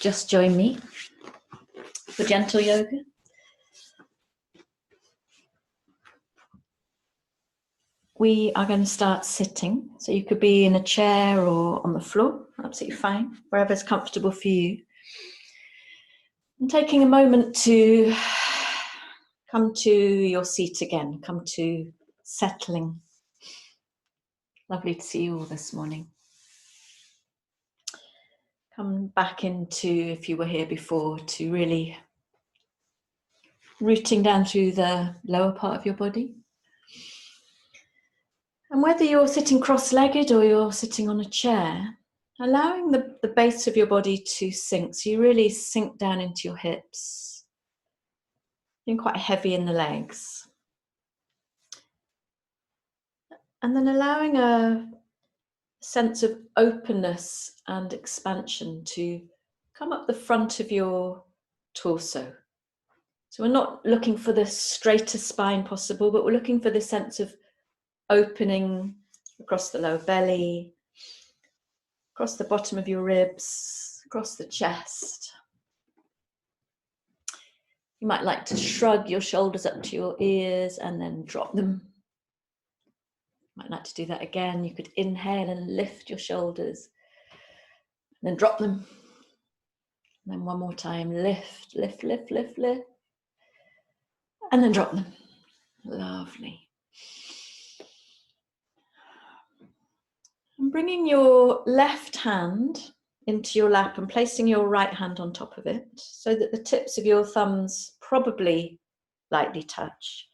just joined me for gentle yoga. We are going to start sitting. So you could be in a chair or on the floor, absolutely fine, wherever's comfortable for you. And taking a moment to come to your seat again, come to settling. Lovely to see you all this morning. Come back into, if you were here before, to really rooting down through the lower part of your body. And whether you're sitting cross-legged or you're sitting on a chair, allowing the base of your body to sink. So you really sink down into your hips. Being quite heavy in the legs. And then allowing a sense of openness and expansion to come up the front of your torso. So we're not looking for the straightest spine possible, but we're looking for the sense of opening across the lower belly, across the bottom of your ribs, across the chest. You might like to shrug your shoulders up to your ears and then drop them. You might like to do that again. You could inhale and lift your shoulders, and then drop them. And then one more time, lift, lift, lift, lift, lift. And then drop them. Lovely. And bringing your left hand into your lap and placing your right hand on top of it so that the tips of your thumbs probably lightly touch.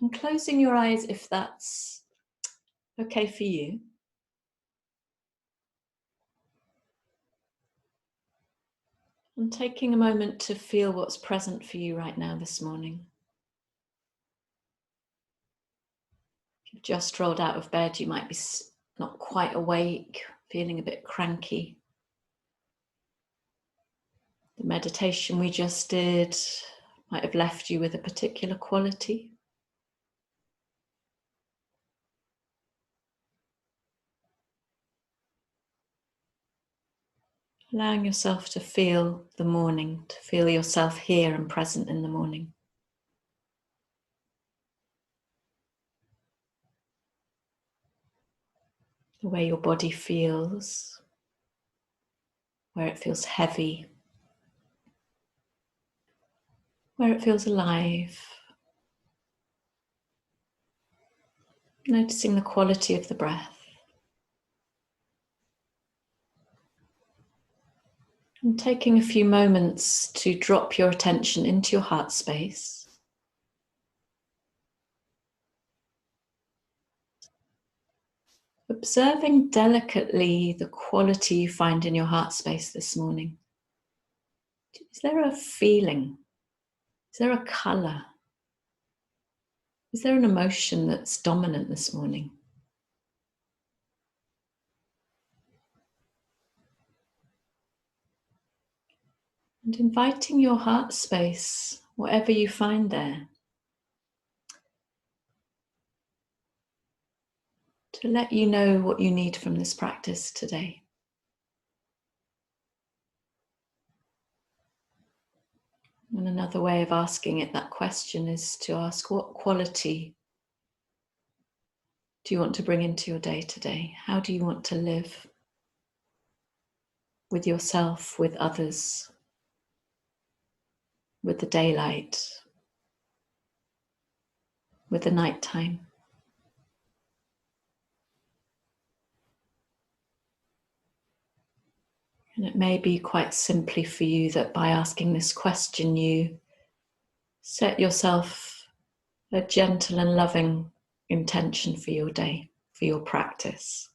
And closing your eyes if that's okay for you. And taking a moment to feel what's present for you right now this morning. If you've just rolled out of bed, you might be not quite awake, feeling a bit cranky. The meditation we just did might have left you with a particular quality. Allowing yourself to feel the morning, to feel yourself here and present in the morning. The way your body feels, where it feels heavy, where it feels alive. Noticing the quality of the breath. And taking a few moments to drop your attention into your heart space. Observing delicately the quality you find in your heart space this morning. Is there a feeling? Is there a colour? Is there an emotion that's dominant this morning? And inviting your heart space, whatever you find there, to let you know what you need from this practice today. And another way of asking it, that question, is to ask, what quality do you want to bring into your day today? How do you want to live with yourself, with others, with the daylight, with the nighttime? And it may be quite simply for you that by asking this question, you set yourself a gentle and loving intention for your day, for your practice.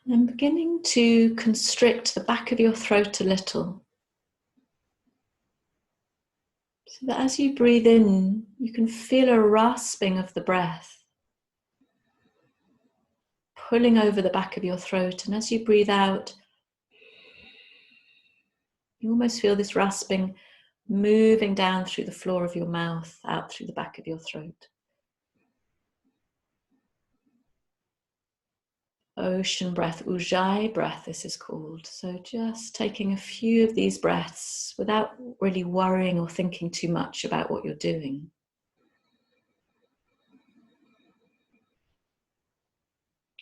And beginning to constrict the back of your throat a little. So that as you breathe in, you can feel a rasping of the breath, pulling over the back of your throat. And as you breathe out, you almost feel this rasping moving down through the floor of your mouth, out through the back of your throat. Ocean breath, Ujjayyi breath, this is called. So just taking a few of these breaths without really worrying or thinking too much about what you're doing.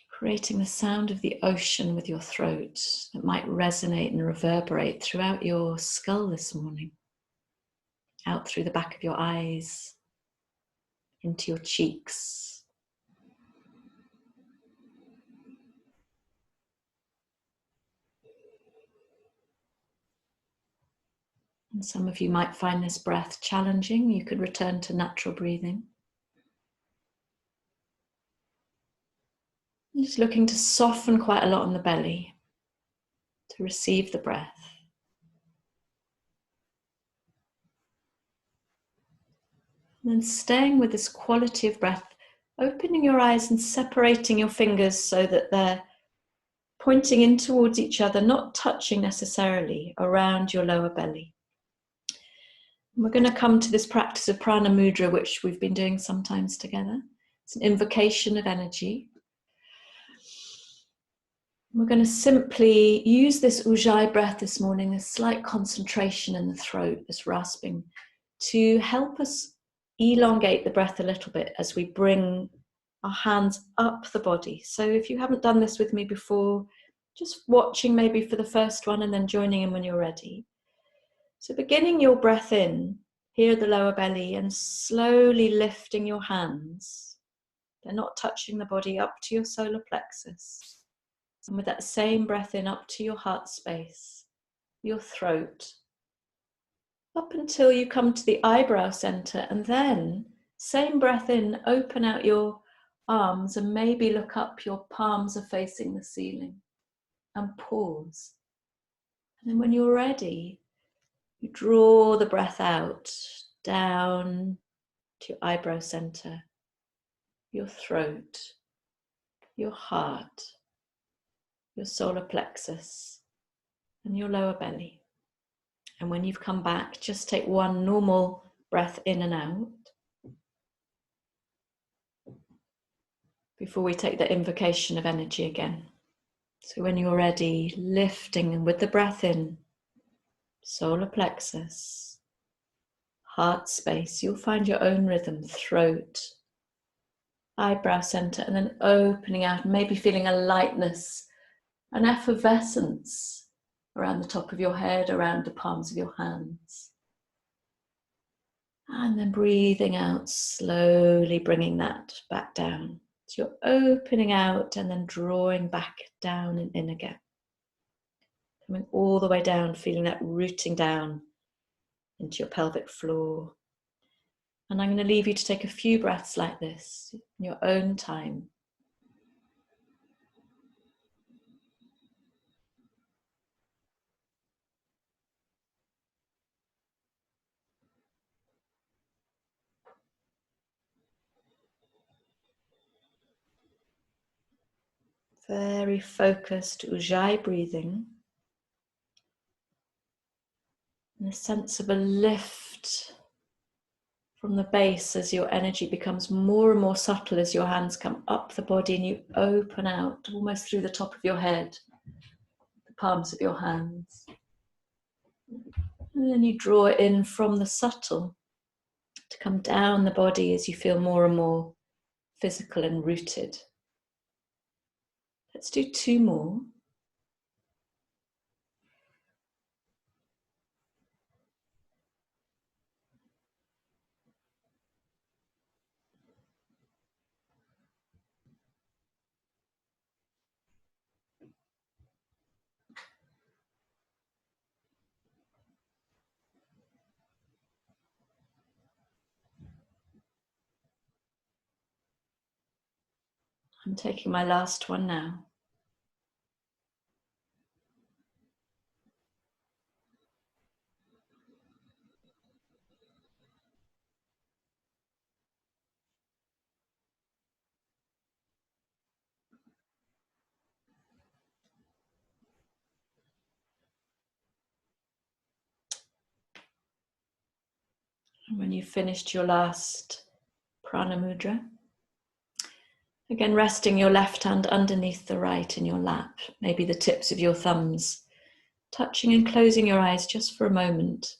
Creating the sound of the ocean with your throat that might resonate and reverberate throughout your skull this morning, out through the back of your eyes, into your cheeks. And some of you might find this breath challenging. You could return to natural breathing. I'm just looking to soften quite a lot on the belly to receive the breath. And then staying with this quality of breath, opening your eyes and separating your fingers so that they're pointing in towards each other, not touching necessarily, around your lower belly. And we're going to come to this practice of Prana Mudra, which we've been doing sometimes together. It's an invocation of energy. We're going to simply use this Ujjayyi breath this morning, this slight concentration in the throat, this rasping, to help us elongate the breath a little bit as we bring our hands up the body. So if you haven't done this with me before, just watching maybe for the first one and then joining in when you're ready. So beginning your breath in, here at the lower belly, and slowly lifting your hands. They're not touching the body, up to your solar plexus. And with that same breath in, up to your heart space, your throat, up until you come to the eyebrow center, and then same breath in, open out your arms and maybe look up, your palms are facing the ceiling, and pause. And then when you're ready, you draw the breath out, down to your eyebrow center, your throat, your heart, your solar plexus, and your lower belly. And when you've come back, just take one normal breath in and out before we take the invocation of energy again. So when you're ready, lifting with the breath in, solar plexus, heart space, you'll find your own rhythm, throat, eyebrow center, and then opening out, maybe feeling a lightness, an effervescence around the top of your head, around the palms of your hands. And then breathing out, slowly bringing that back down. So you're opening out and then drawing back down and in again. Coming all the way down, feeling that rooting down into your pelvic floor. And I'm going to leave you to take a few breaths like this in your own time. Very focused Ujjayyi breathing. And a sense of a lift from the base as your energy becomes more and more subtle as your hands come up the body and you open out almost through the top of your head, the palms of your hands. And then you draw it in from the subtle to come down the body as you feel more and more physical and rooted. Let's do two more. I'm taking my last one now. And when you've finished your last Prana Mudra, again resting your left hand underneath the right in your lap, maybe the tips of your thumbs, touching and closing your eyes just for a moment.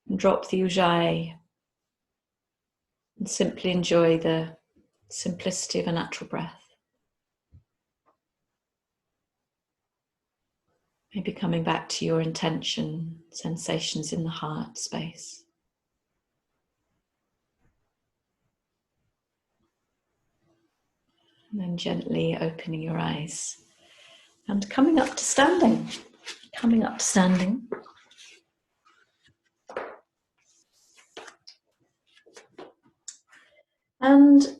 And drop the Ujjayyi and simply enjoy the simplicity of a natural breath. Maybe coming back to your intention, sensations in the heart space. And then gently opening your eyes and coming up to standing. Coming up to standing. And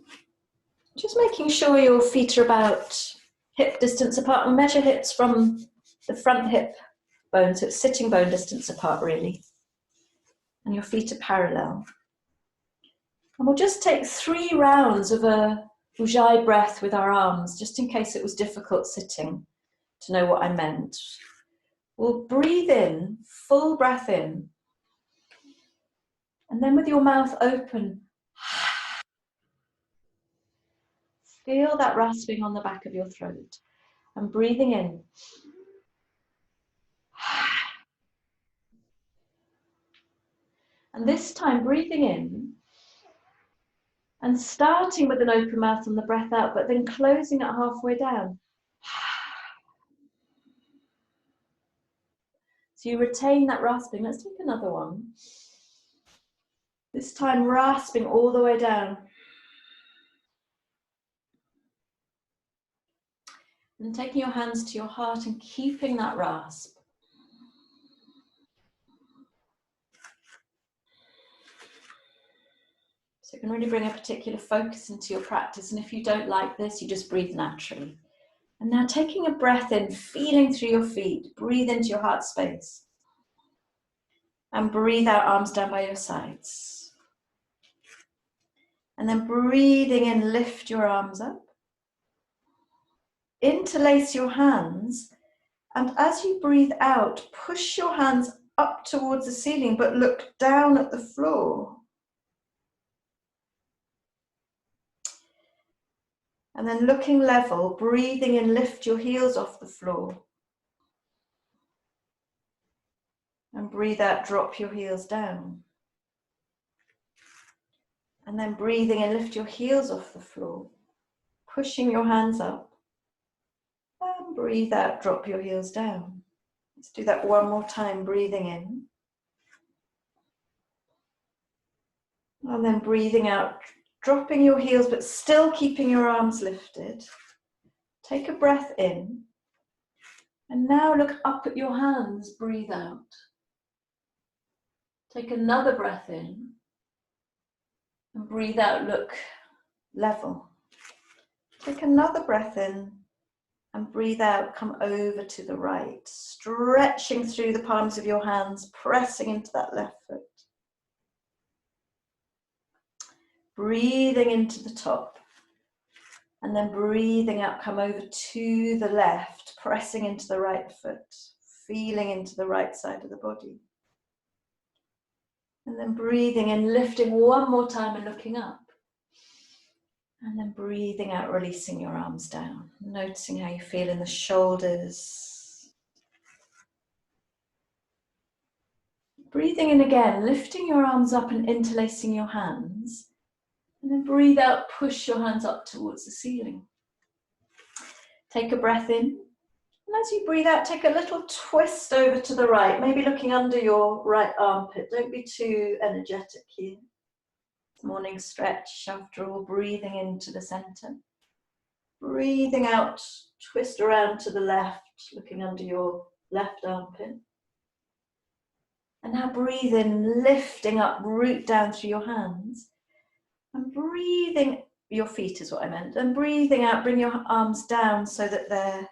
just making sure your feet are about hip distance apart. We'll measure hips from the front hip bone, so it's sitting bone distance apart really. And your feet are parallel. And we'll just take 3 rounds of a Ujjayyi breath with our arms, just in case it was difficult sitting to know what I meant. We'll breathe in, full breath in. And then with your mouth open, feel that rasping on the back of your throat. And breathing in. And this time breathing in and starting with an open mouth on the breath out, but then closing it halfway down. So you retain that rasping. Let's take another one. This time rasping all the way down. And taking your hands to your heart and keeping that rasp. So you can really bring a particular focus into your practice. And if you don't like this, you just breathe naturally. And now taking a breath in, feeling through your feet, breathe into your heart space. And breathe out, arms down by your sides. And then breathing in, lift your arms up. Interlace your hands. And as you breathe out, push your hands up towards the ceiling, but look down at the floor. And then looking level, breathing in, lift your heels off the floor. And breathe out, drop your heels down. And then breathing in, lift your heels off the floor, pushing your hands up. And breathe out, drop your heels down. Let's do that one more time, breathing in. And then breathing out, dropping your heels, but still keeping your arms lifted. Take a breath in. And now look up at your hands, breathe out. Take another breath in. And breathe out, look level. Take another breath in. And breathe out, come over to the right. Stretching through the palms of your hands, pressing into that left foot. Breathing into the top. And then breathing out, come over to the left, pressing into the right foot, feeling into the right side of the body. And then breathing in, lifting one more time and looking up. And then breathing out, releasing your arms down, noticing how you feel in the shoulders. Breathing in again, lifting your arms up and interlacing your hands. And then breathe out, push your hands up towards the ceiling. Take a breath in. And as you breathe out, take a little twist over to the right, maybe looking under your right armpit. Don't be too energetic here. Morning stretch, after all, breathing into the center. Breathing out, twist around to the left, looking under your left armpit. And now breathe in, lifting up, root down through your hands. And breathing, your feet is what I meant. And breathing out, bring your arms down so that they're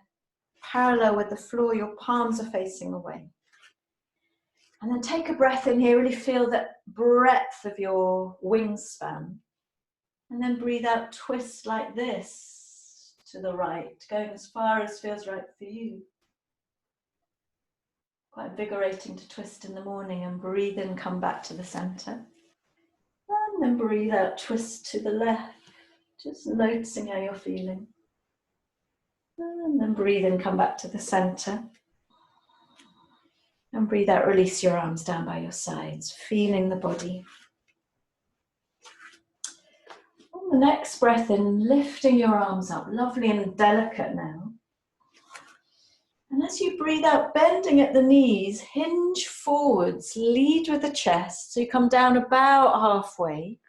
parallel with the floor, your palms are facing away. And then take a breath in here, really feel that breadth of your wingspan. And then breathe out, twist like this to the right, going as far as feels right for you. Quite invigorating to twist in the morning, and breathe in, come back to the center. And then breathe out, twist to the left, just noticing how you're feeling. And then breathe in, come back to the center. And breathe out, release your arms down by your sides, feeling the body. On the next breath in, lifting your arms up, lovely and delicate now. And as you breathe out, bending at the knees, hinge forwards, lead with the chest. So you come down about halfway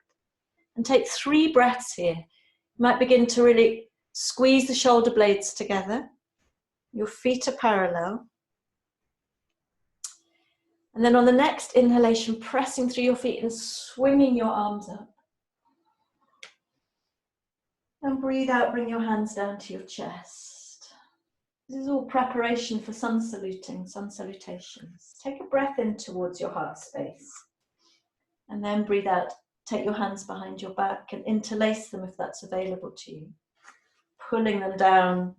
and take 3 breaths here. You might begin to really squeeze the shoulder blades together. Your feet are parallel. And then on the next inhalation, pressing through your feet and swinging your arms up. And breathe out, bring your hands down to your chest. This is all preparation for sun saluting, sun salutations. Take a breath in towards your heart space. And then breathe out, take your hands behind your back and interlace them if that's available to you. Pulling them down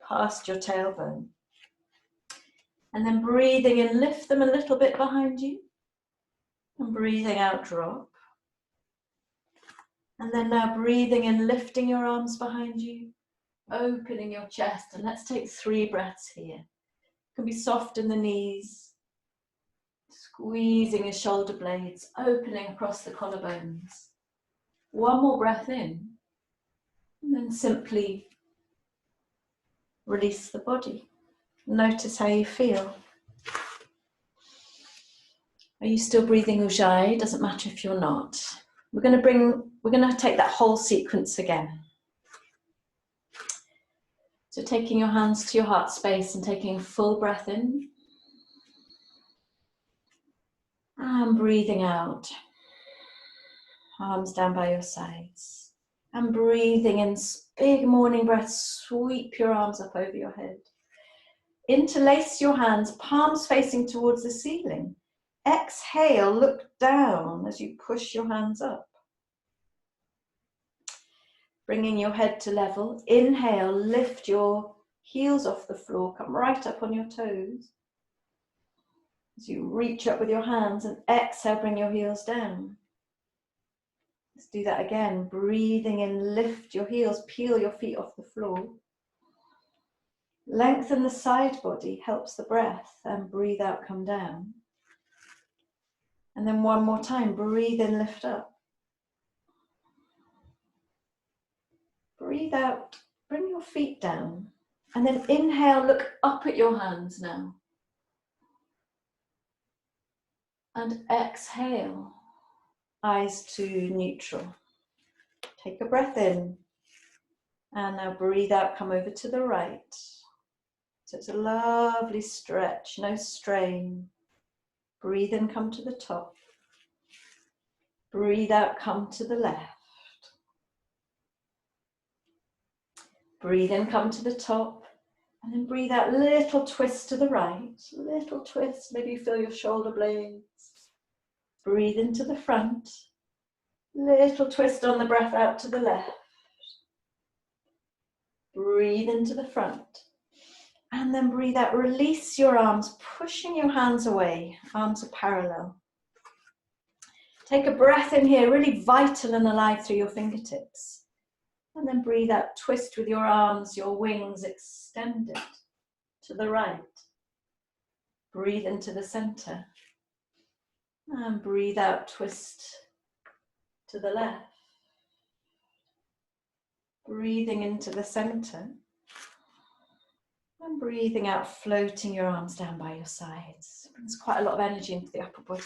past your tailbone. And then breathing in, lift them a little bit behind you. And breathing out, drop. And then now breathing in, lifting your arms behind you, opening your chest. And let's take 3 breaths here. It can be soft in the knees, squeezing your shoulder blades, opening across the collarbones. 1 more breath in, and then simply release the body. Notice how you feel. Are you still breathing Ujjayyi? Doesn't matter if you're not. We're going to take that whole sequence again. So taking your hands to your heart space and taking a full breath in. And breathing out. Arms down by your sides. And breathing in, big morning breath, sweep your arms up over your head. Interlace your hands, palms facing towards the ceiling. Exhale, look down as you push your hands up. Bringing your head to level. Inhale, lift your heels off the floor, come right up on your toes. As you reach up with your hands, and exhale, bring your heels down. Let's do that again. Breathing in, lift your heels, peel your feet off the floor. Lengthen the side body, helps the breath, and breathe out, come down. And then 1 more time, breathe in, lift up. Breathe out, bring your feet down. And then inhale, look up at your hands now. And exhale, eyes to neutral. Take a breath in. And now breathe out, come over to the right. So it's a lovely stretch, no strain. Breathe in, come to the top. Breathe out, come to the left. Breathe in, come to the top. And then breathe out, little twist to the right. Little twist, maybe you feel your shoulder blades. Breathe into the front. Little twist on the breath out to the left. Breathe into the front. And then breathe out, release your arms, pushing your hands away. Arms are parallel. Take a breath in here, really vital and alive through your fingertips. And then breathe out, twist with your arms, your wings extended to the right. Breathe into the center. And breathe out, twist to the left. Breathing into the center. And breathing out, floating your arms down by your sides. Brings quite a lot of energy into the upper body.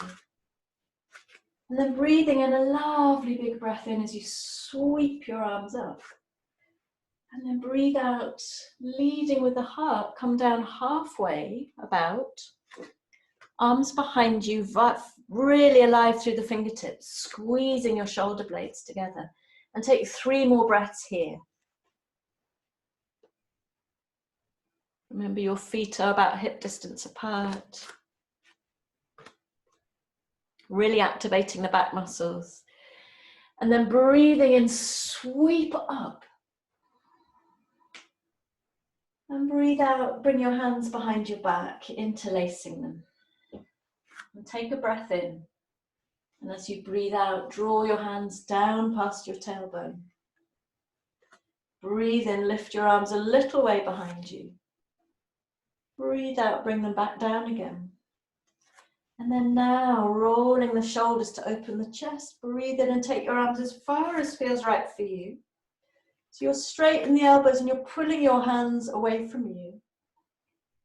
And then breathing in a lovely big breath in as you sweep your arms up. And then breathe out, leading with the heart. Come down halfway, about. Arms behind you, really alive through the fingertips, squeezing your shoulder blades together. And take 3 more breaths here. Remember, your feet are about hip distance apart. Really activating the back muscles. And then breathing in, sweep up. And breathe out, bring your hands behind your back, interlacing them. And take a breath in. And as you breathe out, draw your hands down past your tailbone. Breathe in, lift your arms a little way behind you. Breathe out, bring them back down again. And then now, rolling the shoulders to open the chest. Breathe in and take your arms as far as feels right for you. So you're straight in the elbows and you're pulling your hands away from you.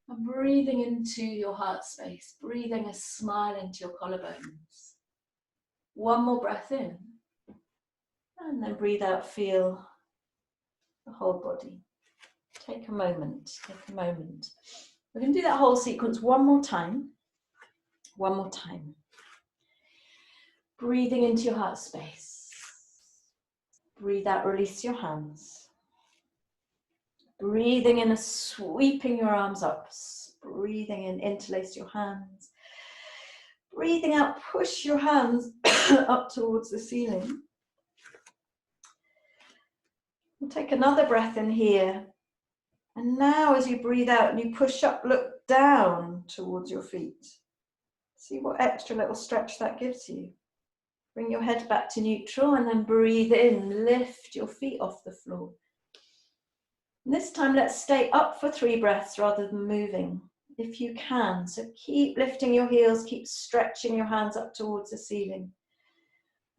And breathing into your heart space. Breathing a smile into your collarbones. One more breath in. And then breathe out, feel the whole body. Take a moment, take a moment. We're going to do that whole sequence one more time. One more time. Breathing into your heart space. Breathe out, release your hands. Breathing in, sweeping your arms up. Breathing in, interlace your hands. Breathing out, push your hands up towards the ceiling. We'll take another breath in here. And now as you breathe out and you push up, look down towards your feet. See what extra little stretch that gives you. Bring your head back to neutral and then breathe in. Lift your feet off the floor. And this time let's stay up for 3 breaths rather than moving, if you can. So keep lifting your heels, keep stretching your hands up towards the ceiling.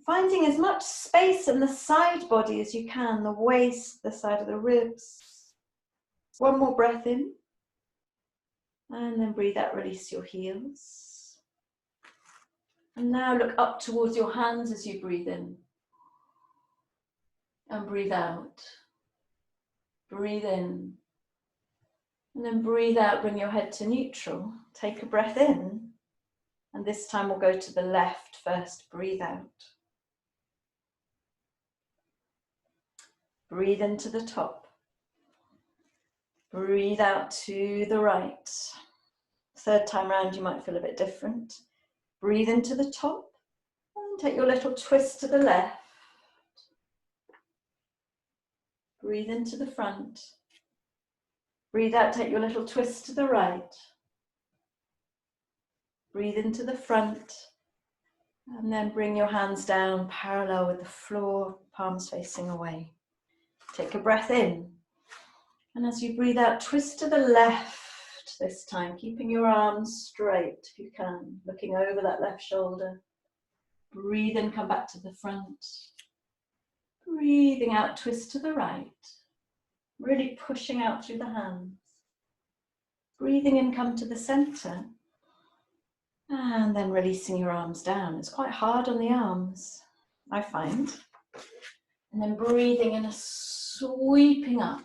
Finding as much space in the side body as you can, the waist, the side of the ribs. One more breath in. And then breathe out, release your heels. And now look up towards your hands as you breathe in. And breathe out. Breathe in. And then breathe out, bring your head to neutral. Take a breath in. And this time we'll go to the left first. Breathe out. Breathe into the top. Breathe out to the right. Third time round, you might feel a bit different. Breathe into the top and take your little twist to the left. Breathe into the front. Breathe out, take your little twist to the right. Breathe into the front. And then bring your hands down parallel with the floor, palms facing away. Take a breath in. And as you breathe out, twist to the left this time, keeping your arms straight if you can, looking over that left shoulder. Breathe in, come back to the front. Breathing out, twist to the right. Really pushing out through the hands. Breathing in, come to the center. And then releasing your arms down. It's quite hard on the arms, I find. And then breathing in, sweeping up.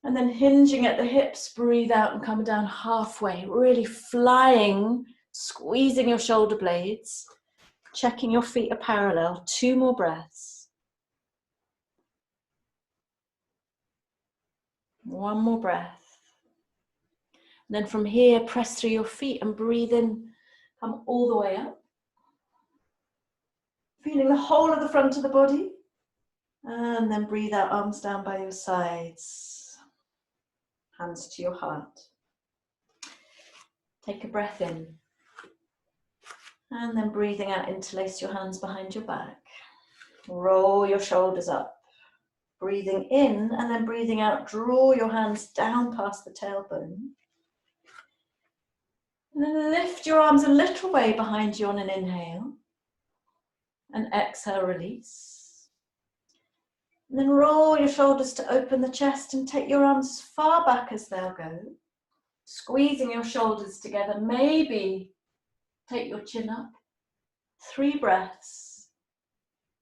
And then hinging at the hips, breathe out and come down halfway, really flying, squeezing your shoulder blades, checking your feet are parallel. 2 more breaths. 1 more breath. And then from here, press through your feet and breathe in, come all the way up. Feeling the whole of the front of the body. And then breathe out, arms down by your sides. Hands to your heart. Take a breath in. And then breathing out, interlace your hands behind your back. Roll your shoulders up. Breathing in and then breathing out, draw your hands down past the tailbone. And then lift your arms a little way behind you on an inhale. And exhale, release. And then roll your shoulders to open the chest and take your arms as far back as they'll go. Squeezing your shoulders together. Maybe take your chin up. 3 breaths.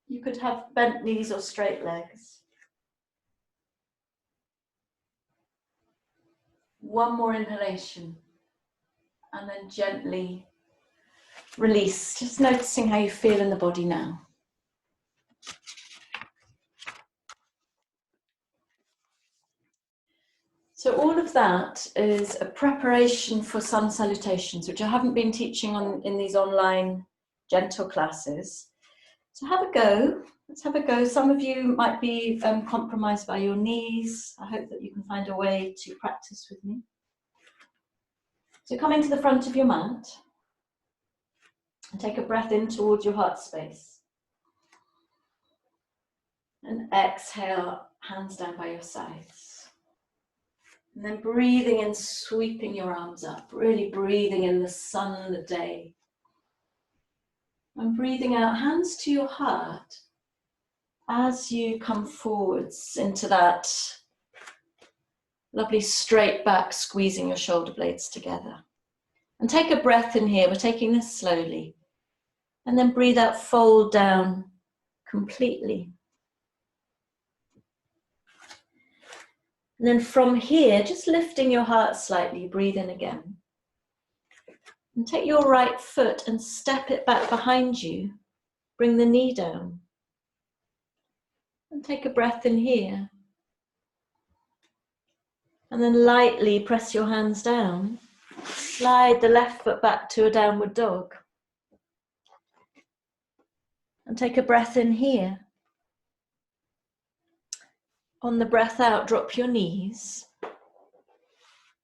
You could have bent knees or straight legs. 1 more inhalation. And then gently release. Just noticing how you feel in the body now. So all of that is a preparation for Sun Salutations, which I haven't been teaching on in these online gentle classes. So have a go. Let's have a go. Some of you might be compromised by your knees. I hope that you can find a way to practice with me. So coming to the front of your mat. And take a breath in towards your heart space. And exhale, hands down by your sides. And then breathing in, sweeping your arms up, really breathing in the sun, the day. And breathing out, hands to your heart as you come forwards into that lovely straight back, squeezing your shoulder blades together. And take a breath in here, we're taking this slowly. And then breathe out, fold down completely. And then from here, just lifting your heart slightly, breathe in again. And take your right foot and step it back behind you. Bring the knee down. And take a breath in here. And then lightly press your hands down. Slide the left foot back to a downward dog. And take a breath in here. On the breath out, drop your knees.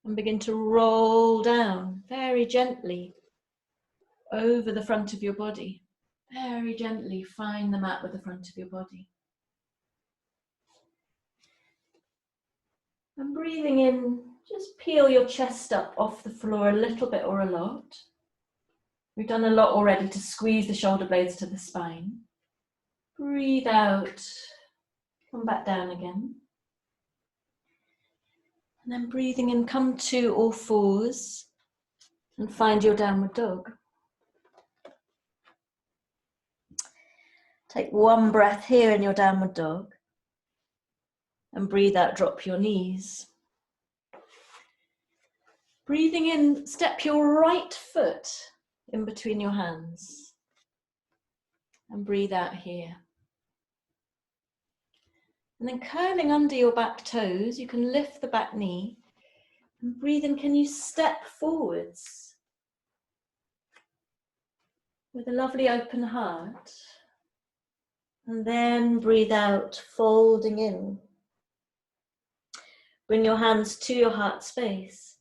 And begin to roll down very gently over the front of your body. Very gently find the mat with the front of your body. And breathing in, just peel your chest up off the floor a little bit or a lot. We've done a lot already to squeeze the shoulder blades to the spine. Breathe out, come back down again. And then breathing in, come to all fours and find your downward dog. Take one breath here in your downward dog. And breathe out, drop your knees. Breathing in, step your right foot in between your hands. And breathe out here. And then curling under your back toes, you can lift the back knee. And breathe in, can you step forwards with a lovely open heart. And then breathe out, folding in. Bring your hands to your heart space.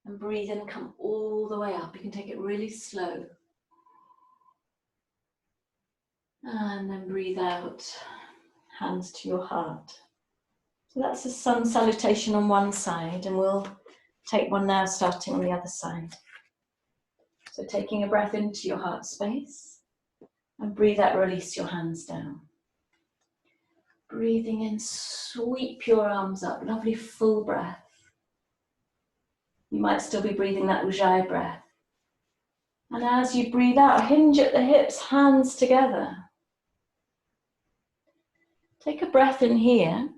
And breathe in, come all the way up. You can take it really slow. And then breathe out, hands to your heart. So that's a sun salutation on one side, and we'll take one now starting on the other side. So taking a breath into your heart space, and breathe out, release your hands down. Breathing in, sweep your arms up, lovely full breath. You might still be breathing that Ujjayyi breath. And as you breathe out, hinge at the hips, hands together. Take a breath in here.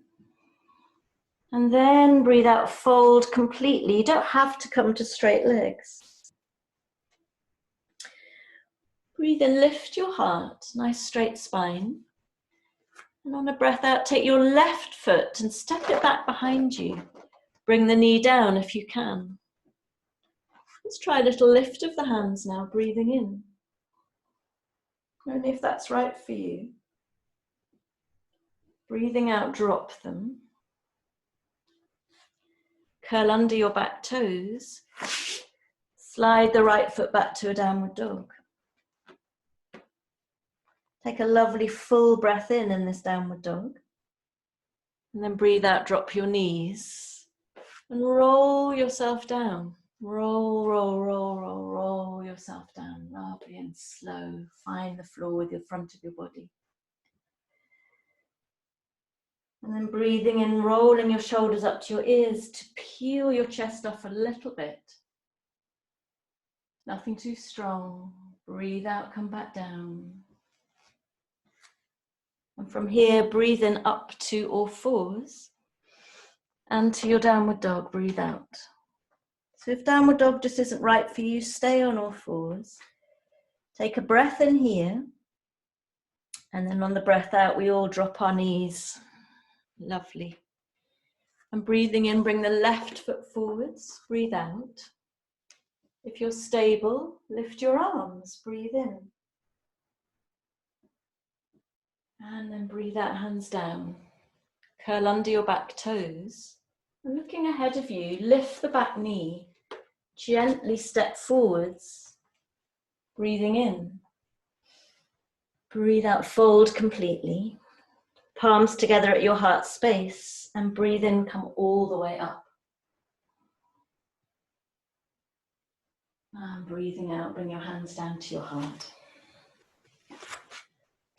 And then breathe out, fold completely. You don't have to come to straight legs. Breathe in, lift your heart, nice straight spine. And on a breath out, take your left foot and step it back behind you. Bring the knee down if you can. Let's try a little lift of the hands now, breathing in. Only if that's right for you. Breathing out, drop them. Curl under your back toes. Slide the right foot back to a downward dog. Take a lovely full breath in this downward dog. And then breathe out, drop your knees. And roll yourself down. Roll, roll, roll, roll, roll yourself down. Lovely and slow. Find the floor with the front of your body. And then breathing in, rolling your shoulders up to your ears to peel your chest off a little bit. Nothing too strong. Breathe out, come back down. And from here, breathe in up to all fours. And to your downward dog, breathe out. So if downward dog just isn't right for you, stay on all fours. Take a breath in here. And then on the breath out, we all drop our knees. Lovely. And breathing in, bring the left foot forwards, breathe out. If you're stable, lift your arms, breathe in. And then breathe out, hands down. Curl under your back toes. And looking ahead of you, lift the back knee. Gently step forwards. Breathing in. Breathe out, fold completely. Palms together at your heart space, and breathe in, come all the way up. And breathing out, bring your hands down to your heart.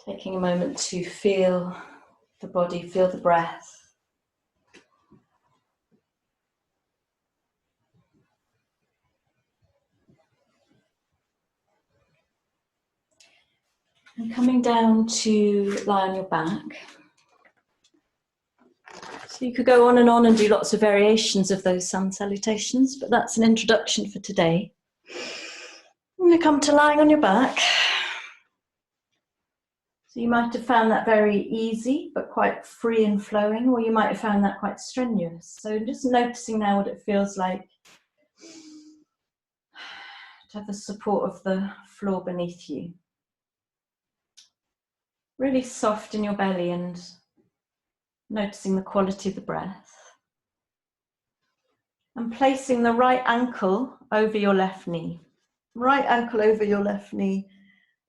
Taking a moment to feel the body, feel the breath. And coming down to lie on your back. So you could go on and do lots of variations of those sun salutations, but that's an introduction for today. I'm going to come to lying on your back. So you might have found that very easy, but quite free and flowing, or you might have found that quite strenuous. So just noticing now what it feels like to have the support of the floor beneath you. Really soft in your belly and noticing the quality of the breath. And placing the right ankle over your left knee. Right ankle over your left knee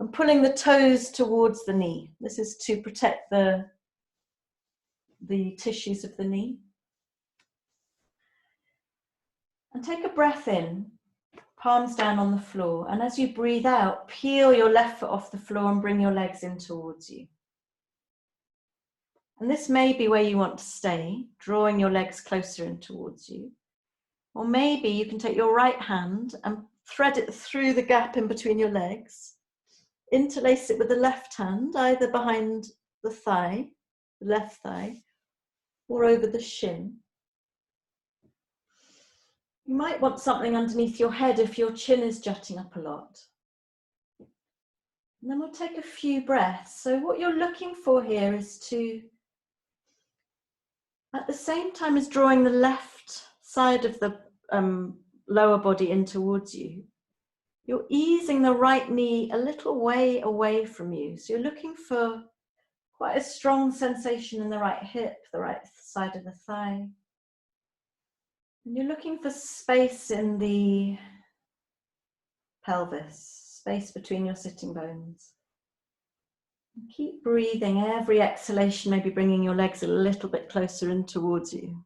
and pulling the toes towards the knee. This is to protect the tissues of the knee. And take a breath in, palms down on the floor. And as you breathe out, peel your left foot off the floor and bring your legs in towards you. And this may be where you want to stay, drawing your legs closer in towards you. Or maybe you can take your right hand and thread it through the gap in between your legs. Interlace it with the left hand, either behind the thigh, the left thigh, or over the shin. You might want something underneath your head if your chin is jutting up a lot. And then we'll take a few breaths. So what you're looking for here is to, at the same time as drawing the left side of the lower body in towards you, you're easing the right knee a little way away from you. So you're looking for quite a strong sensation in the right hip, the right side of the thigh. And you're looking for space in the pelvis, space between your sitting bones. And keep breathing. Every exhalation, maybe bringing your legs a little bit closer in towards you.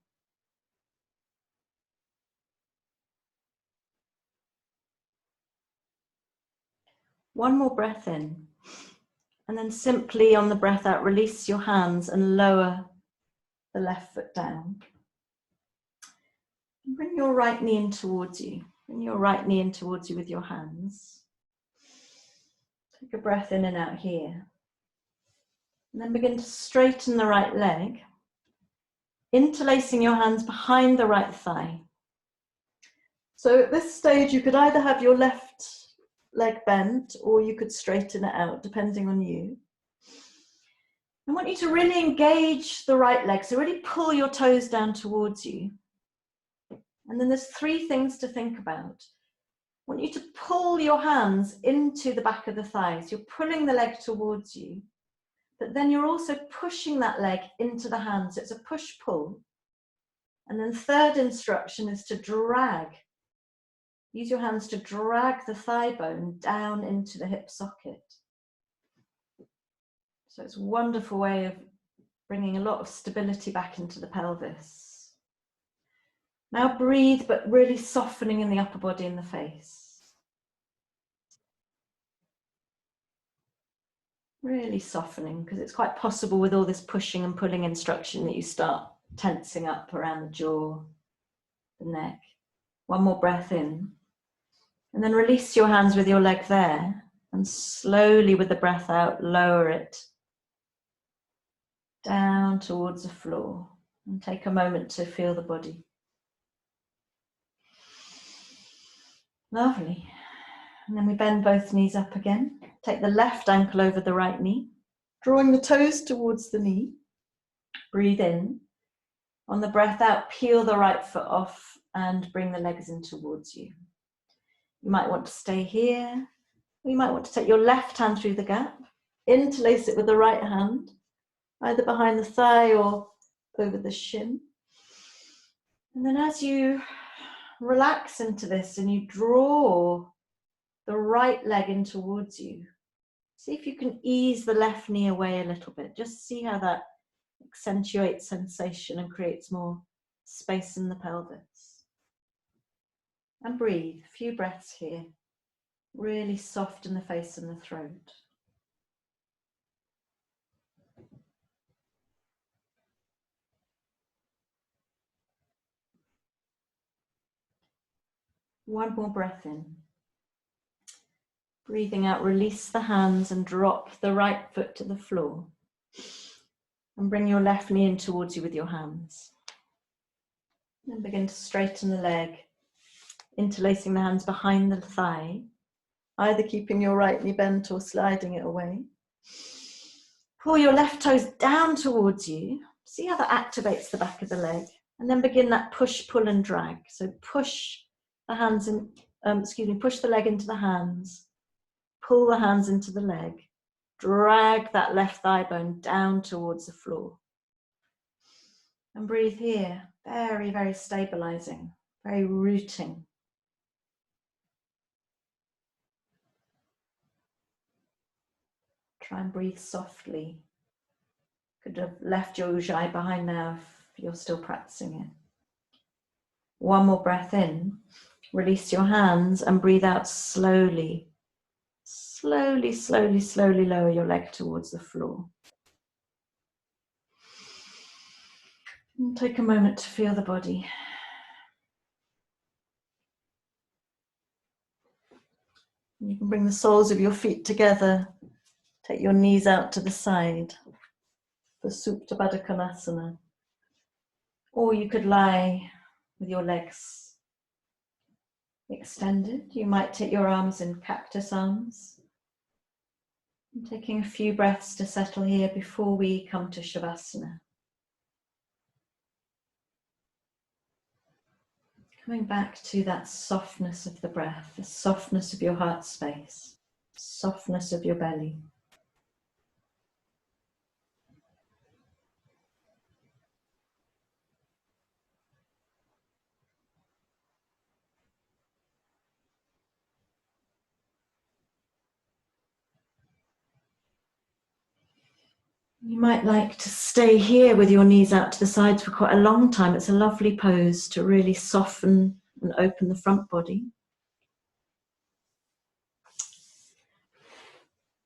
One more breath in. And then simply on the breath out, release your hands and lower the left foot down. And bring your right knee in towards you. Bring your right knee in towards you with your hands. Take a breath in and out here. And then begin to straighten the right leg, interlacing your hands behind the right thigh. So at this stage, you could either have your left leg bent or you could straighten it out, depending on you. I want you to really engage the right leg, so really pull your toes down towards you. And then there's three things to think about. I want you to pull your hands into the back of the thighs. You're pulling the leg towards you, but then you're also pushing that leg into the hands. So it's a push-pull. And then third instruction is to drag. Use your hands to drag the thigh bone down into the hip socket. So it's a wonderful way of bringing a lot of stability back into the pelvis. Now breathe, but really softening in the upper body and the face. Really softening, because it's quite possible with all this pushing and pulling instruction that you start tensing up around the jaw, the neck. One more breath in. And then release your hands with your leg there. And slowly with the breath out, lower it down towards the floor. And take a moment to feel the body. Lovely. And then we bend both knees up again. Take the left ankle over the right knee, drawing the toes towards the knee. Breathe in. On the breath out, peel the right foot off and bring the legs in towards you. You might want to stay here. You might want to take your left hand through the gap, interlace it with the right hand, either behind the thigh or over the shin. And then as you relax into this and you draw the right leg in towards you. See if you can ease the left knee away a little bit. Just see how that accentuates sensation and creates more space in the pelvis. And breathe, a few breaths here. Really soften the face and the throat. One more breath in. Breathing out, release the hands and drop the right foot to the floor. And bring your left knee in towards you with your hands. Then begin to straighten the leg, interlacing the hands behind the thigh, either keeping your right knee bent or sliding it away. Pull your left toes down towards you. See how that activates the back of the leg. And then begin that push, pull and drag. So push the hands in, push the leg into the hands. Pull the hands into the leg. Drag that left thigh bone down towards the floor. And breathe here. Very, very stabilizing, very rooting. Try and breathe softly. Could have left your Ujjayyi behind now if you're still practicing it. One more breath in. Release your hands and breathe out slowly. Slowly, slowly, slowly lower your leg towards the floor. And take a moment to feel the body. You can bring the soles of your feet together. Take your knees out to the side for Supta Baddha Konasana. Or you could lie with your legs extended. You might take your arms in cactus arms. And taking a few breaths to settle here before we come to Shavasana. Coming back to that softness of the breath, the softness of your heart space, softness of your belly. You might like to stay here with your knees out to the sides for quite a long time. It's a lovely pose to really soften and open the front body.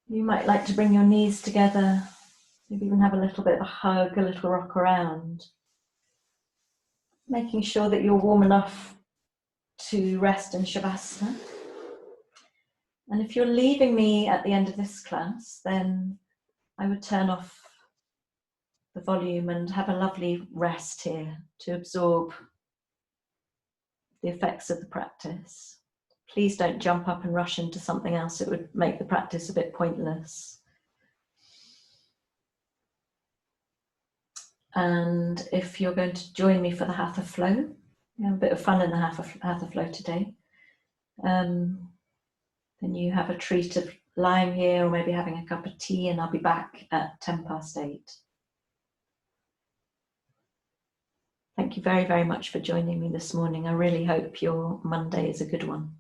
You might like to bring your knees together, maybe even have a little bit of a hug, a little rock around. Making sure that you're warm enough to rest in Shavasana. And if you're leaving me at the end of this class, then I would turn off the volume and have a lovely rest here to absorb the effects of the practice. Please don't jump up and rush into something else. It would make the practice a bit pointless. And if you're going to join me for the Hatha Flow, a bit of fun in the Hatha Flow today, then you have a treat of lying here or maybe having a cup of tea, and I'll be back at 8:10. Thank you very, very much for joining me this morning. I really hope your Monday is a good one.